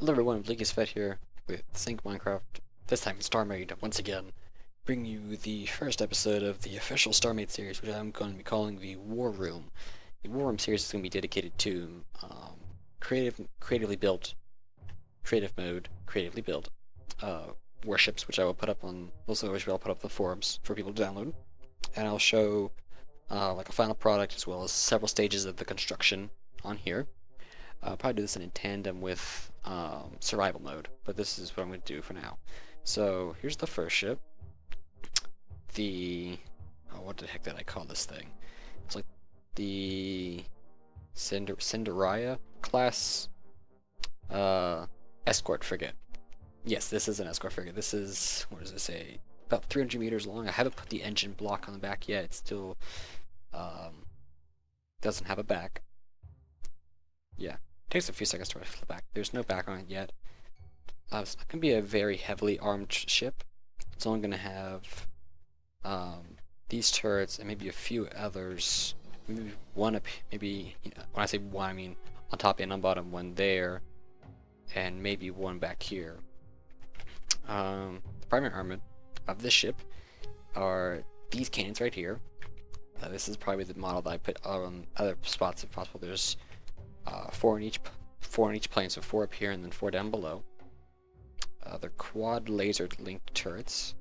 Hello everyone, Lucas Fett here with Sync Minecraft, this time Starmade, once again, bringing you the first episode of the official Starmade series, which I'm going to be calling the War Room. The War Room series is going to be dedicated to creatively built, creative mode, creatively built warships, which I will put up on, also which I'll put up the forums for people to download, and I'll show like a final product as well as several stages of the construction on here. I'll probably do this in tandem with survival mode, but this is what I'm going to do for now. So here's the first ship. What the heck did I call this thing? It's like the Synduria class escort frigate. Yes, this is an escort frigate. This is, what does it say? About 300 meters long. I haven't put the engine block on the back yet. It still doesn't have a back. Yeah. Takes a few seconds to flip back. There's no back on it yet. It's not going to be a very heavily armed ship. It's only going to have these turrets and maybe a few others. Maybe one up. Maybe when I say one, I mean on top and on bottom. One there, and maybe one back here. The primary armament of this ship are these cannons right here. This is probably the model that I put on other spots if possible. There's four in each plane, so 4 up here and then 4 down below. They're quad laser linked turrets.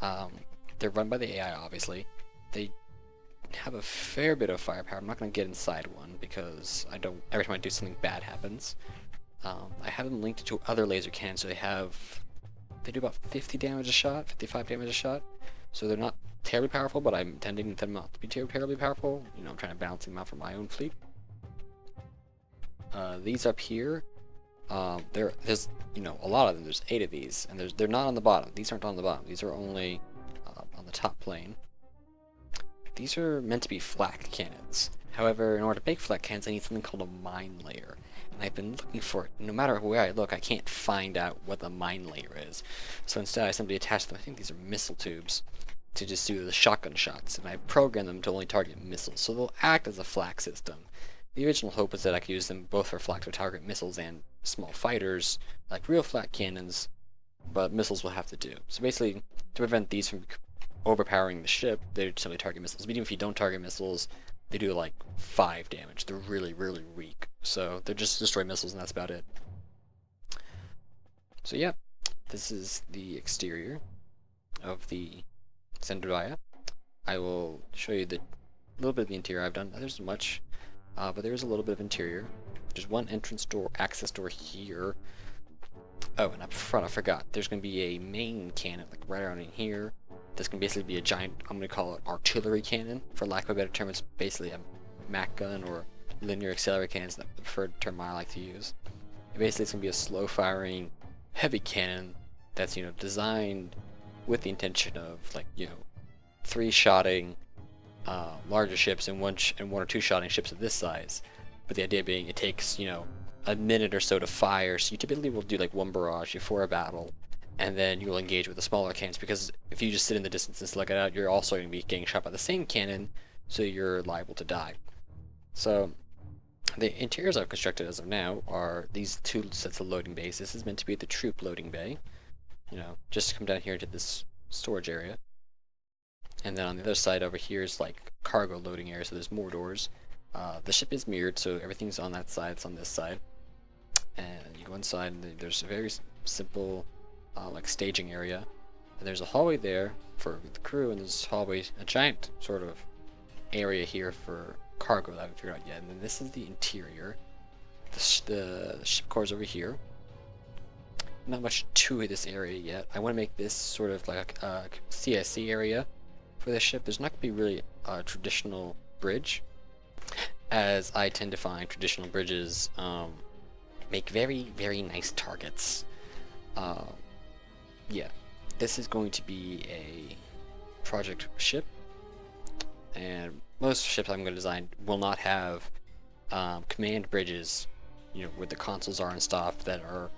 They're run by the AI, obviously. They have a fair bit of firepower. I'm not going to get inside one because every time I do something bad happens. I have them linked to other laser cannons, so they do about 50 damage a shot, 55 damage a shot. So they're not terribly powerful, but I'm intending them not to be terribly powerful. You know, I'm trying to balance them out for my own fleet. These up here, there's a lot of them. There's 8 of these, and they're not on the bottom. These aren't on the bottom. These are only on the top plane. These are meant to be flak cannons. However, in order to make flak cannons, I need something called a mine layer. And I've been looking for it. No matter where I look, I can't find out what the mine layer is. So instead, I simply attach them. I think these are missile tubes to just do the shotgun shots. And I program them to only target missiles. So they'll act as a flak system. The original hope was that I could use them both for flak to target missiles and small fighters, like real flak cannons, but missiles will have to do. So basically, to prevent these from overpowering the ship, they simply target missiles. But even if you don't target missiles, they do like 5 damage. They're really, really weak. So they're just destroy missiles and that's about it. So yeah, this is the exterior of the Synduria. I will show you a little bit of the interior I've done. There's much, but there is a little bit of interior. There's one entrance door, access door here. Oh, and up front, I forgot. There's going to be a main cannon, like right around in here. This can basically be a giant, I'm going to call it artillery cannon, for lack of a better term. It's basically a Mac gun or linear accelerator cannons, the preferred term I like to use. And basically, it's going to be a slow-firing, heavy cannon that's, designed with the intention of, 3-shotting larger ships and one or 2-shotting ships of this size. But the idea being, it takes, a minute or so to fire, so you typically will do like 1 barrage before a battle, and then you'll engage with the smaller cannons, because if you just sit in the distance and slug it out, you're also going to be getting shot by the same cannon, so you're liable to die. So the interiors I've constructed as of now are these 2 sets of loading bays. This is meant to be the troop loading bay, just to come down here to this storage area. And then on the other side over here is like cargo loading area, so there's more doors. The ship is mirrored, so everything's on that side, it's on this side. And you go inside, and there's a very simple like staging area. And there's a hallway there for the crew, and there's a giant sort of area here for cargo that I haven't figured out yet. And then this is the interior. The ship core is over here. Not much to this area yet. I want to make this sort of like a CSC area for this ship. There's not going to be really a traditional bridge, as I tend to find traditional bridges make very, very nice targets. Yeah, this is going to be a project ship, and most ships I'm going to design will not have command bridges, where the consoles are and stuff that are,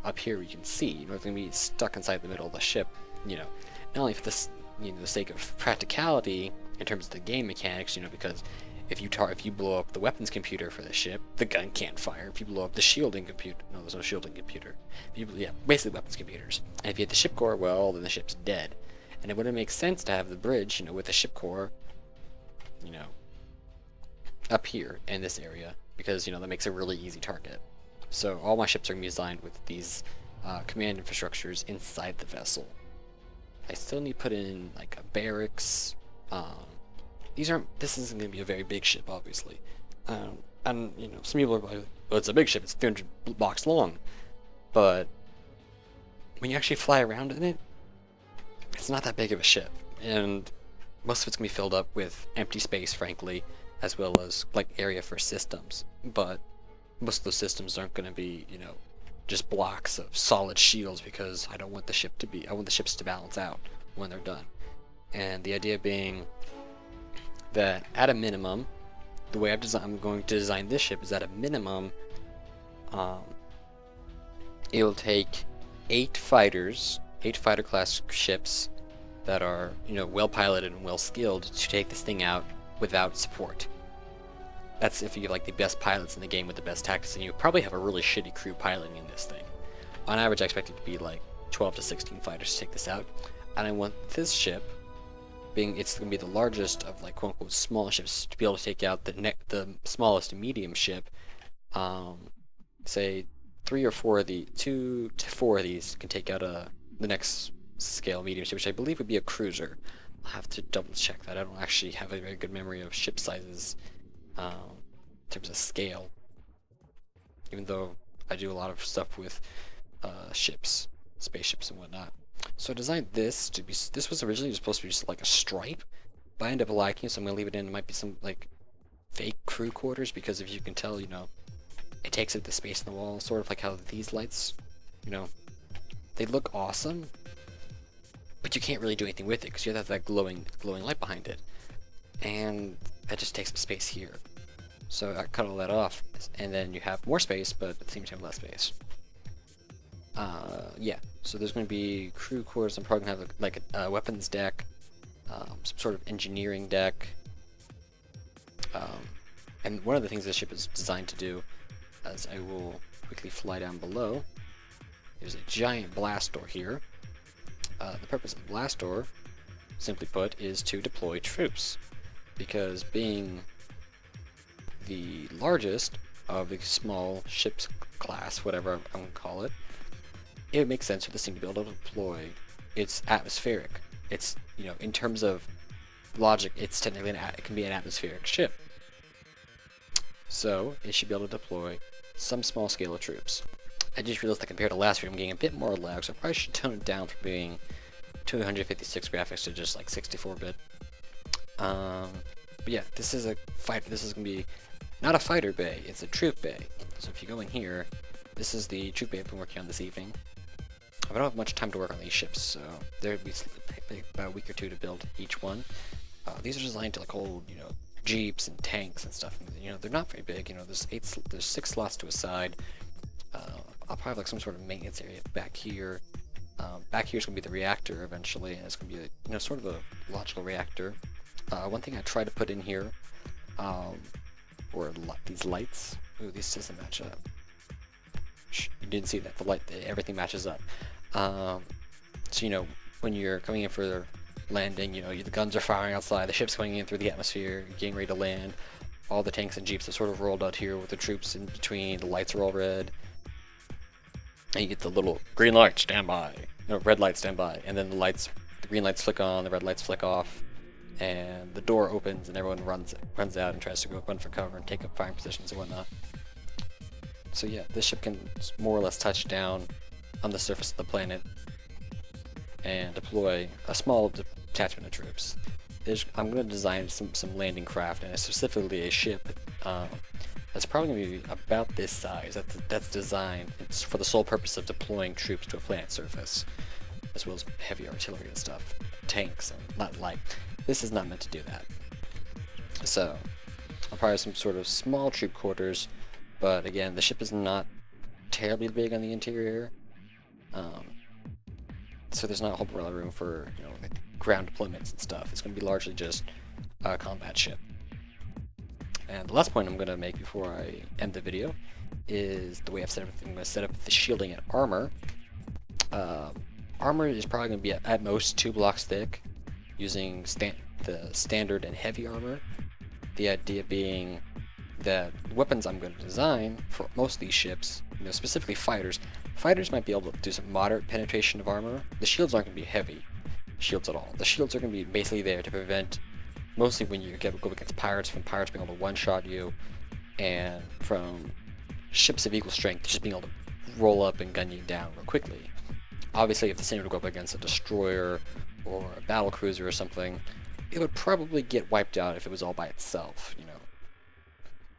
up here you can see. They're going to be stuck inside the middle of the ship, not only for this, the sake of practicality in terms of the game mechanics, because If you blow up the weapons computer for the ship, the gun can't fire. If you blow up the shielding computer, no, there's no shielding computer. Yeah, basically weapons computers. And if you hit the ship core, well, then the ship's dead. And it wouldn't make sense to have the bridge, with the ship core, up here in this area, because that makes a really easy target. So all my ships are gonna be designed with these command infrastructures inside the vessel. I still need to put in like a barracks. This isn't going to be a very big ship, obviously. And some people are like, well, it's a big ship, it's 300 blocks long. But when you actually fly around in it, it's not that big of a ship. And most of it's going to be filled up with empty space, frankly, as well as like area for systems. But most of those systems aren't going to be, just blocks of solid shields, because I want the ships to balance out when they're done. And the idea being that at a minimum, the way I'm going to design this ship is at a minimum, it'll take 8 fighter class ships that are, well piloted and well skilled to take this thing out without support. That's if you have like the best pilots in the game with the best tactics, and you probably have a really shitty crew piloting in this thing. On average, I expect it to be like 12 to 16 fighters to take this out. And I want this ship, it's going to be the largest of like quote unquote small ships, to be able to take out the smallest medium ship. Say 2 to 4 of these can take out the next scale medium ship, which I believe would be a cruiser. I'll have to double check that. I don't actually have a very good memory of ship sizes in terms of scale, even though I do a lot of stuff with spaceships and whatnot. So I designed this to be, this was originally supposed to be just like a stripe, but I ended up liking it, so I'm going to leave it in. It might be some like fake crew quarters, because if you can tell, it takes up the space in the wall, sort of like how these lights, they look awesome, but you can't really do anything with it because you have that glowing light behind it, and that just takes up space here. So I cut all that off, and then you have more space, but at the same time less space. Yeah, so there's going to be crew quarters. I'm probably going to have like a weapons deck, some sort of engineering deck, and one of the things this ship is designed to do, as I will quickly fly down below, there's a giant blast door here. The purpose of the blast door, simply put, is to deploy troops, because being the largest of the small ships class, whatever I'm going to call it, it would make sense for this thing to be able to deploy. It's atmospheric. It's, in terms of logic, it's technically it can be an atmospheric ship. So it should be able to deploy some small scale of troops. I just realized that compared to last video, I'm getting a bit more lag, so I probably should tone it down from being 256 graphics to just like 64-bit. But yeah, this is a fighter. This is gonna be not a fighter bay; it's a troop bay. So if you go in here, this is the troop bay I've been working on this evening. I don't have much time to work on these ships, so there'd be about a week or two to build each one. These are designed to like hold, jeeps and tanks and stuff. They're not very big. There's 6 slots to a side. I'll probably have like some sort of maintenance area back here. Back here is gonna be the reactor eventually, and it's gonna be sort of a logical reactor. One thing I tried to put in here were these lights. Ooh, these doesn't match up. You didn't see that. Everything matches up. So when you're coming in for landing, the guns are firing outside, the ship's going in through the atmosphere, you're getting ready to land. All the tanks and jeeps are sort of rolled out here with the troops in between. The lights are all red, and you get the little green light, stand by. Red light, stand by, and then the green lights flick on, the red lights flick off, and the door opens, and everyone runs out and tries to run for cover and take up firing positions and whatnot. So yeah, this ship can more or less touch down on the surface of the planet and deploy a small detachment of troops. I'm going to design some landing craft, and specifically a ship that's probably going to be about this size. That's designed for the sole purpose of deploying troops to a planet surface, as well as heavy artillery and stuff, tanks, and not light. This is not meant to do that. So I'll probably have some sort of small troop quarters, but again, the ship is not terribly big on the interior, so there's not a whole lot of room for like ground deployments and stuff. It's going to be largely just a combat ship. And the last point I'm going to make before I end the video is the way I've set up everything. I'm going to set up the shielding and armor. Armor is probably going to be at most 2 blocks thick, using the standard and heavy armor. The idea being that weapons I'm going to design for most of these ships, specifically fighters might be able to do some moderate penetration of armor. The shields aren't going to be heavy shields at all. The shields are going to be basically there to prevent, mostly when you go against pirates, from pirates being able to one-shot you, and from ships of equal strength just being able to roll up and gun you down real quickly. Obviously, if the same would go up against a destroyer or a battle cruiser or something, it would probably get wiped out if it was all by itself,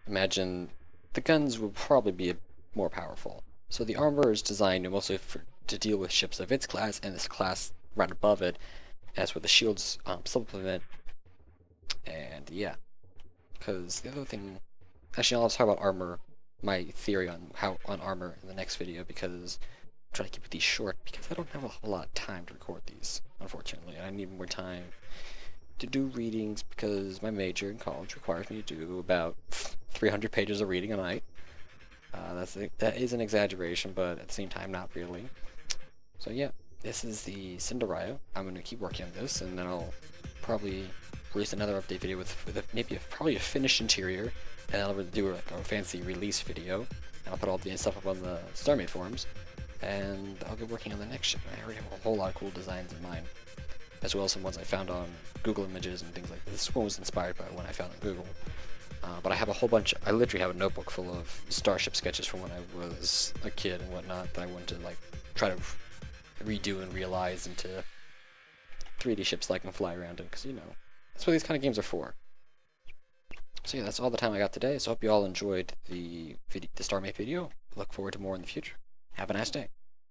Imagine the guns would probably be more powerful. So the armor is designed mostly to deal with ships of its class and this class right above it, as with the shields supplement. And yeah, because the other thing, actually I'll talk about armor, my theory on armor in the next video, because I'm trying to keep these short because I don't have a whole lot of time to record these, unfortunately. I need more time to do readings because my major in college requires me to do about 300 pages of reading a night. That is an exaggeration, but at the same time, not really. So yeah, this is the Synduria. I'm going to keep working on this, and then I'll probably release another update video with probably a finished interior, and I'll do like a fancy release video. And I'll put all the stuff up on the Starmade forums, and I'll get working on the next ship. I already have a whole lot of cool designs in mind, as well as some ones I found on Google Images and things like this. This one was inspired by one I found on Google. But I have a whole bunch. I literally have a notebook full of starship sketches from when I was a kid and whatnot that I wanted to try to redo and realize into 3D ships that I can fly around in, because that's what these kind of games are for. So yeah, that's all the time I got today. So I hope you all enjoyed the Starmade video. Look forward to more in the future. Have a nice day.